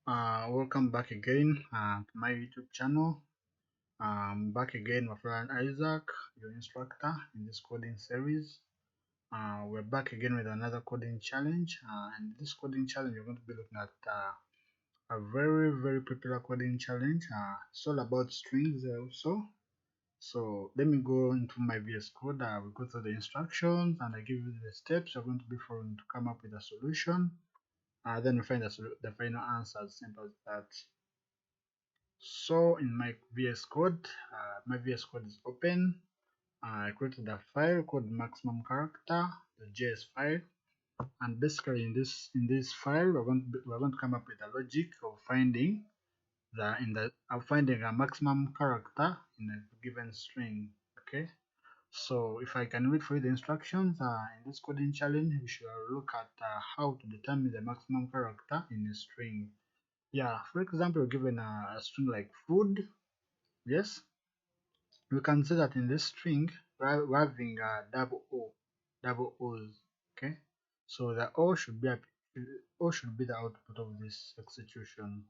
Welcome back again to my YouTube channel. Back again, my friend Isaac, your instructor in this coding series. We're back again with another coding challenge. And this coding challenge, we're going to be looking at a very popular coding challenge. It's all about strings also. So let me go into my VS Code. We go through the instructions and I give you the steps you're going to be following to come up with a solution. Then we find the final answer, as simple as that. So in my VS Code is open. I created a file called maximum character, the JS file, and basically in this file we're going to come up with a logic of finding finding a maximum character in a given string. Okay, so if I can read for you the instructions in this coding challenge, we should look at how to determine the maximum character in a string. Yeah, for example, given a string like food. Yes, we can see that in this string we're having a double O's. Okay, so the O should be the output of this execution.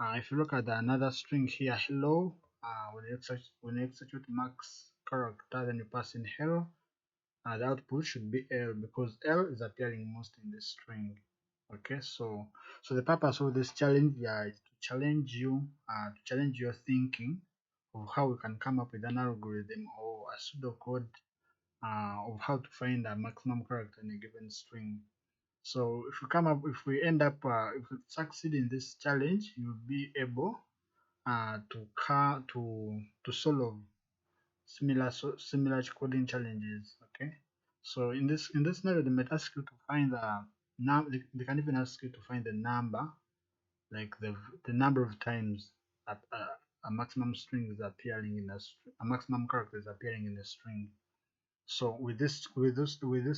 If you look at another string here, hello, when you execute max character, then you pass in hello, the output should be L because L is appearing most in this string. Okay, so the purpose of this challenge, yeah, is to challenge your thinking of how we can come up with an algorithm or a pseudocode of how to find a maximum character in a given string. So if we end up, if we succeed in this challenge, you'll be able to solve similar coding challenges. Okay, so in this scenario, they might ask you to find they can even ask you to find the number, like the number of times that a maximum string is appearing in a maximum character is appearing in a string. So with this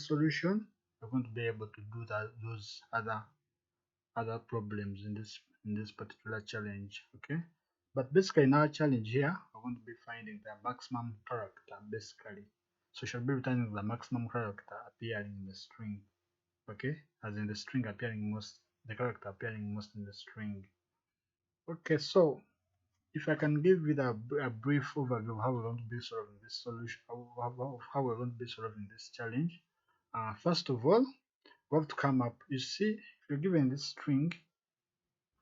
solution, you're going to be able to do those other problems in this particular challenge. Okay, but basically in our challenge here, we're going to be finding the maximum character basically. So we should be returning the maximum character appearing in the string. Okay, as in the string appearing most, the character appearing most in the string. Okay, so if I can give you a brief overview of how we're going to be solving this solution, how we're going to be solving this challenge. First of all, we have to come up. You see, if you're given this string,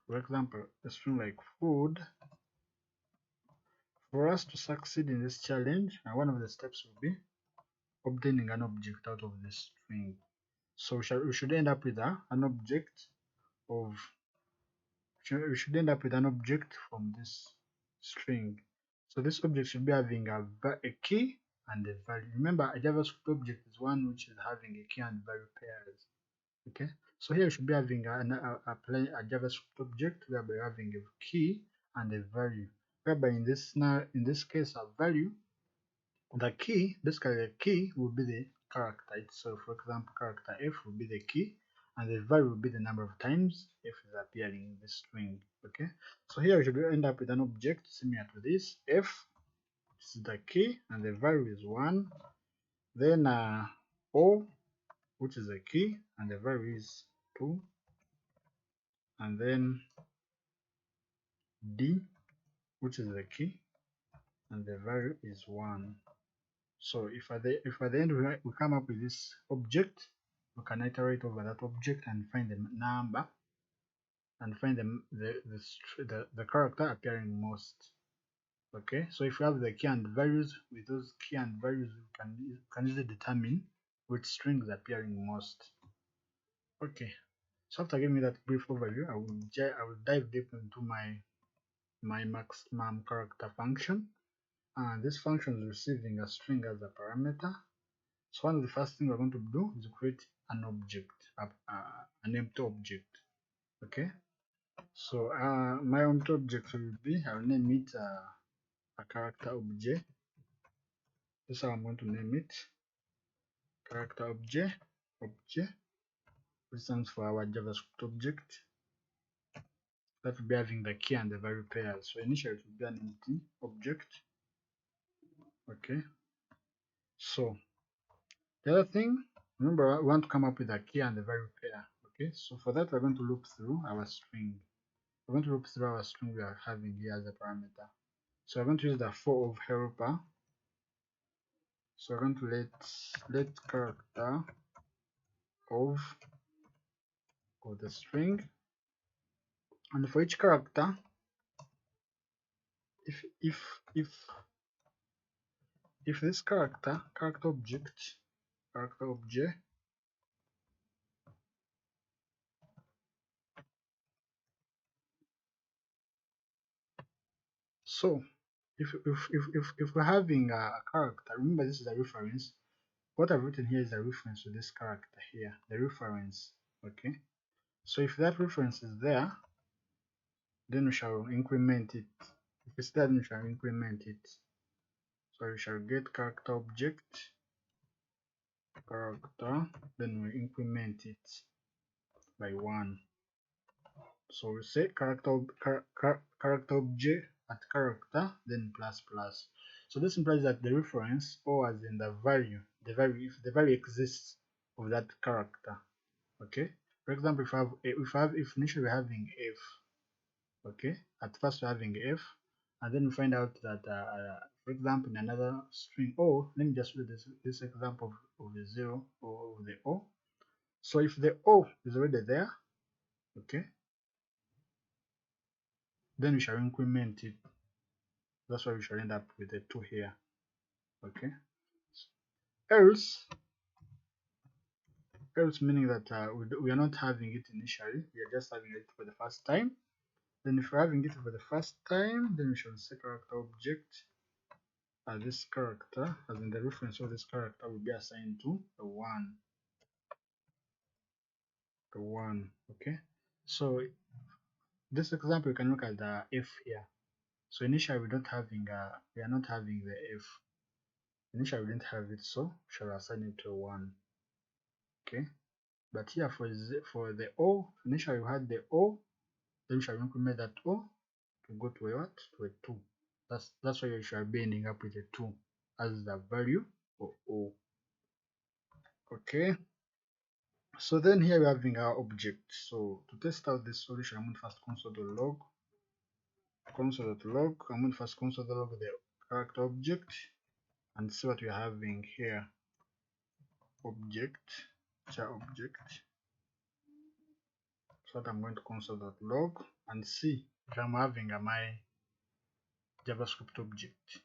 for example, a string like food, for us to succeed in this challenge, one of the steps will be obtaining an object out of this string. So we should end up with an object of we should end up with an object from this string. So this object should be having a key and a value. Remember, a JavaScript object is one which is having a key and value pairs. Okay, so here we should be having a JavaScript object whereby we're having a key and a value. Whereby in this case, a value, the key, basically the key will be the character itself. For example, character F will be the key, and the value will be the number of times F is appearing in the string. Okay, so here we should end up with an object similar to this. F is the key, and the value is 1. Then O, which is the key, and the value is 2. And then D, which is the key, and the value is 1. So if at the end we come up with this object, we can iterate over that object and find the number and find the character appearing most. Okay, so if we have the key and values, with those key and values we can easily determine which string is appearing most. Okay, so after giving me that brief overview, I will dive deep into my maximum character function. And this function is receiving a string as a parameter. So one of the first things we're going to do is create an object, an empty object. Okay, so my empty object will be, I'll name it a character object. This is how I'm going to name it, character object, which stands for our JavaScript object that will be having the key and the value pairs. So initially it will be an empty object. Okay, so the other thing, remember, we want to come up with a key and the value pair. Okay, so for that we're going to loop through our string. we're going to loop through our string we are having here as a parameter. So we're going to use the for of helper. So we're going to let character of the string, and for each character, if this character object so if we're having a character, remember this is a reference. What I've written here is a reference to this character here, the reference. Okay, so if that reference is there, then we shall increment it. If it's there, then we shall increment it. So we shall get character object character, then we increment it by 1. So we say character object at character, then plus plus. So this implies that the reference, or as in the value if the value exists of that character. Okay, for example, if initially we're having f, okay, at first we're having f, and then we find out that for example, in another string o, let me just read this example of the 0 or of the o. So if the o is already there, okay, then we shall increment it. That's why we shall end up with a 2 here. Okay, else meaning that we are not having it initially, we are just having it for the first time. Then if we're having it for the first time, then we shall say character object, this character, as in the reference of this character, will be assigned to the 1. Okay, so this example you can look at the f here. So initially we are not having the f. Initially we didn't have it, so we shall assign it to 1. Okay, but here for the o, initially we had the o, then we shall increment that o to go to a what? To a 2. That's why you shall be ending up with a 2 as the value of o. Okay, so then here we're having our object. So to test out this solution, I'm going to first console.log. I'm going to first console.log the character object and see what we're having here. Object, char object. So I'm going to console.log and see if I'm having my JavaScript object.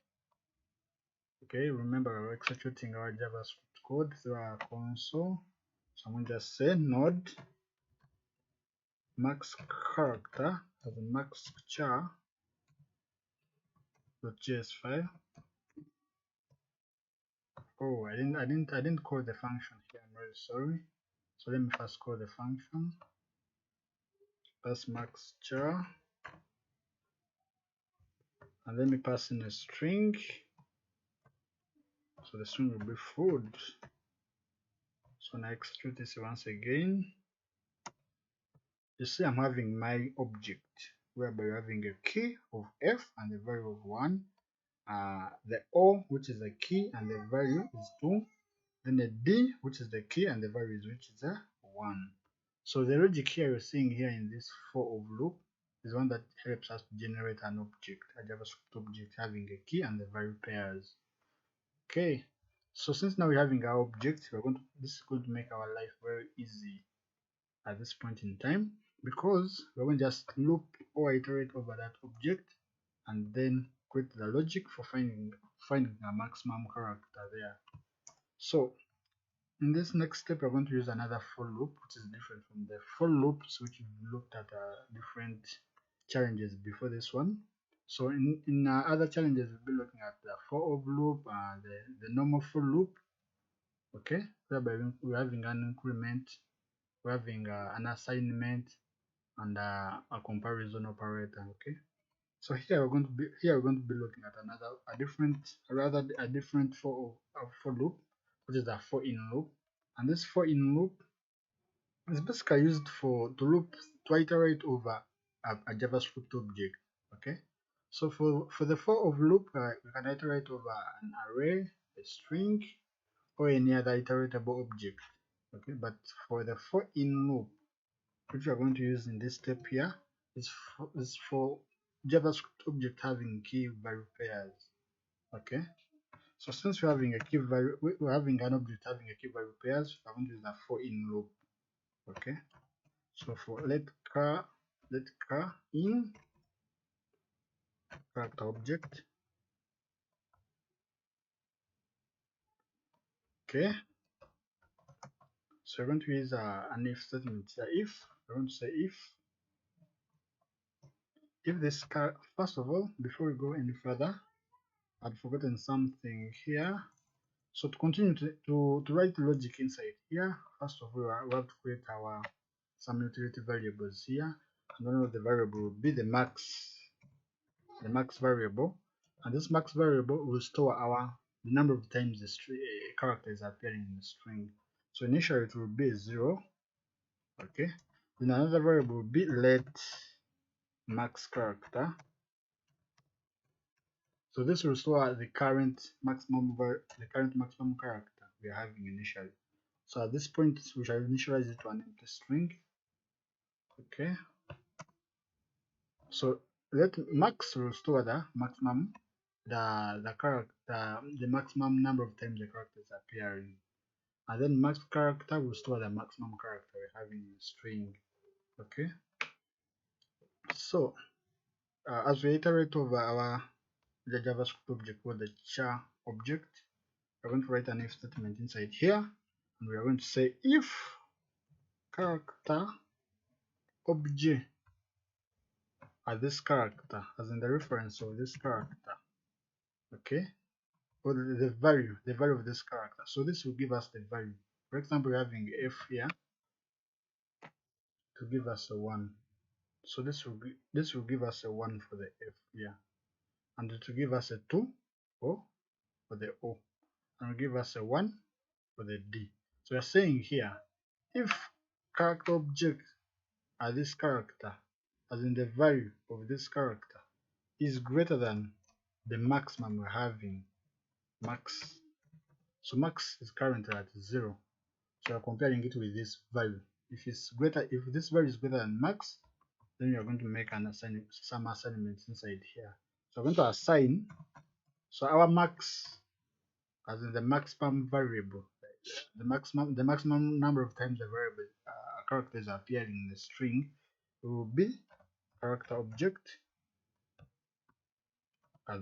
Okay, remember we're executing our JavaScript code through our console. So I'm going to just say node max character as a maxChar.js file. Oh, I didn't call the function here. I'm really sorry. So let me first call the function. That's maxChar, and let me pass in a string. So the string will be food. So now execute this once again. You see I'm having my object whereby you're having a key of f and the value of 1. The o, which is the key and the value is 2. Then the d, which is the key and the value is 1. So the logic here you're seeing here in this for of loop is one that helps us to generate an object, a JavaScript object having a key and the value pairs. Okay, so since now we're having our object, this is going to make our life very easy at this point in time, because we're going to just loop or iterate over that object and then create the logic for finding a maximum character there. So in this next step, we're going to use another for loop, which is different from the for loops which we've looked at different challenges before this one. So in other challenges, we'll be looking at the for of loop, the normal for loop, okay, whereby we're having an increment, we're having an assignment, and a comparison operator. Okay, so here we're going to be looking at a different for loop, which is the for in loop. And this for in loop is basically used to iterate over a JavaScript object. Okay, so for the for of loop, we can iterate over an array, a string, or any other iteratable object. Okay, but for the for in loop, which we are going to use in this step here, is for JavaScript object having key value pairs. Okay, so since we're having a key value, we're having an object having a key value pairs, we're going to use a for in loop. Okay, so for let car in character object. Okay, so we're going to use an if statement here. If we're going to say if this car, first of all, before we go any further, I'd forgotten something here. So to continue to write logic inside here, first of all, we have to create our some utility variables here, and one of the variable will be the max variable, and this max variable will store the number of times the character is appearing in the string. So initially it will be 0. Okay, then another variable will be let max character. So this will store the current maximum character we are having initially. So at this point we shall initialize it to an empty string. Okay, so let max will store the maximum the maximum number of times the character is appearing, and then max character will store the maximum character we're having in the string. Okay, so as we iterate over the JavaScript object or the char object, we're going to write an if statement inside here, and we are going to say if character obj as this character, as in the reference of this character. Okay, or the value of this character. So this will give us the value. For example, we're having f here to give us a 1. So this will give us a 1 for the f here, and it will give us a 2 for the o, and will give us a 1 for the d. So we're saying here, if character object as this character, as in the value of this character, is greater than the maximum we're having, max. So max is currently at 0. So we're comparing it with this value. If this value is greater than max, then you're going to make some assignments inside here. So we're going to assign. So our max, as in the maximum variable, the maximum number of times the variable character is appearing in the string will be character object as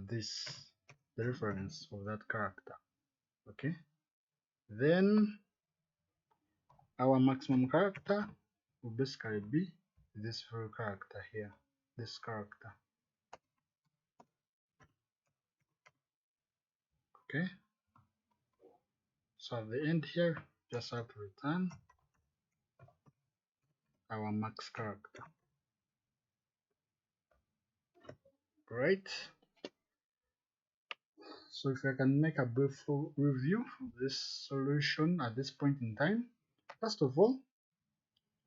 the reference of that character. Okay, then our maximum character will basically be this very character here, this character. Okay, so at the end here, just have to return our max character. Right, so if I can make a brief review of this solution at this point in time. First of all,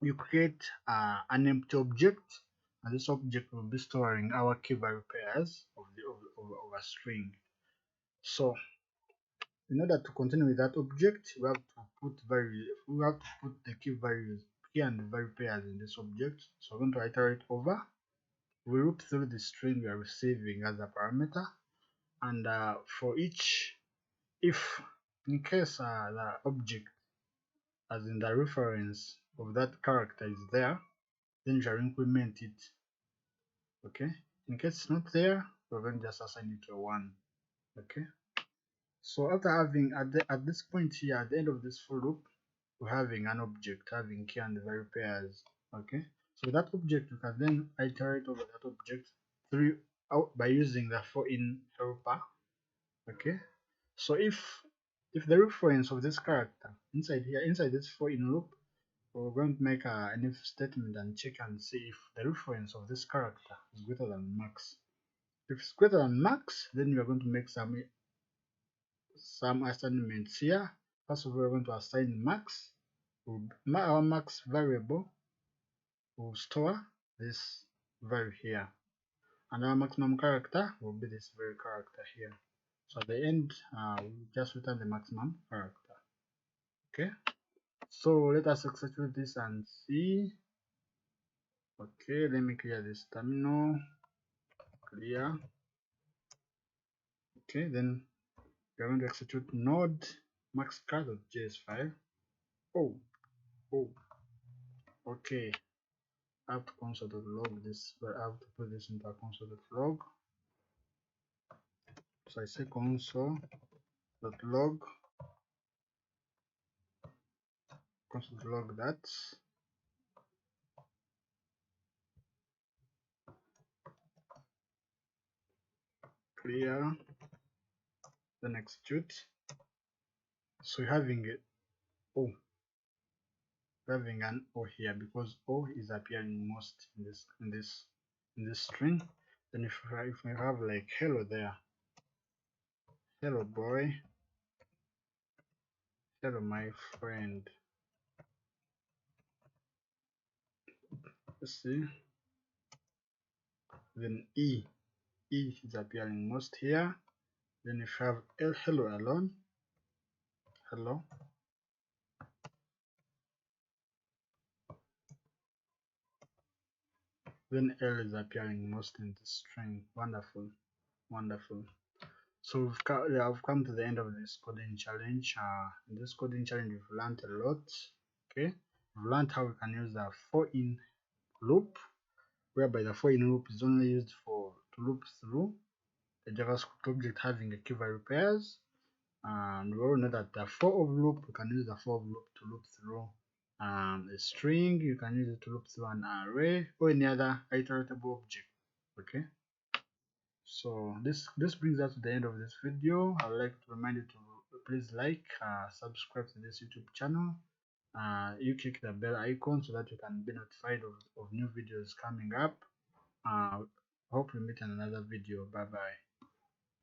you create an empty object, and this object will be storing our key value pairs of a string. So in order to continue with that object, we have to put the key and value pairs in this object. So we're going to iterate over. We loop through the string we are receiving as a parameter, and for each, if in case the object, as in the reference of that character, is there, then you shall increment it. Okay, in case it's not there, we're going to just assign it to 1. Okay, so after having at this point here, at the end of this for loop, we're having an object having key and value pairs. Okay, so that object, you can then iterate over that object by using the for in helper. Okay, so if the reference of this character inside this for in loop, we're going to make an if statement and check and see if the reference of this character is greater than max. If it's greater than max, then we are going to make some assignments here. First of all, we're going to assign max. Our max variable will store this value here, and our maximum character will be this very character here. So at the end, we just return the maximum character. Okay, so let us execute this and see Okay, let me clear this terminal. Clear. Okay, then we're going to execute node maxChar.js file. Oh, oh, okay. I have to console.log this, but I have to put this into a console.log. So I say console.log that clear, then execute. So you're having it. Oh, you're having an O here because O is appearing most in this string. Then if you have like hello there, hello boy, hello my friend. Let's see. Then E is appearing most here. Then if you have hello alone, hello, then L is appearing most in the string. Wonderful, wonderful. So I've come to the end of this coding challenge. In this coding challenge, we've learned a lot. Okay, we've learned how we can use the for in loop, whereby the for in loop is only used to loop through the JavaScript object having a key value pairs. And we all know that the for of loop, you can use the for of loop to loop through a string. You can use it to loop through an array or any other iteratable object. Okay, so this brings us to the end of this video. I would like to remind you to please like, subscribe to this YouTube channel. You click the bell icon so that you can be notified of new videos coming up. Hope we meet in another video. Bye bye.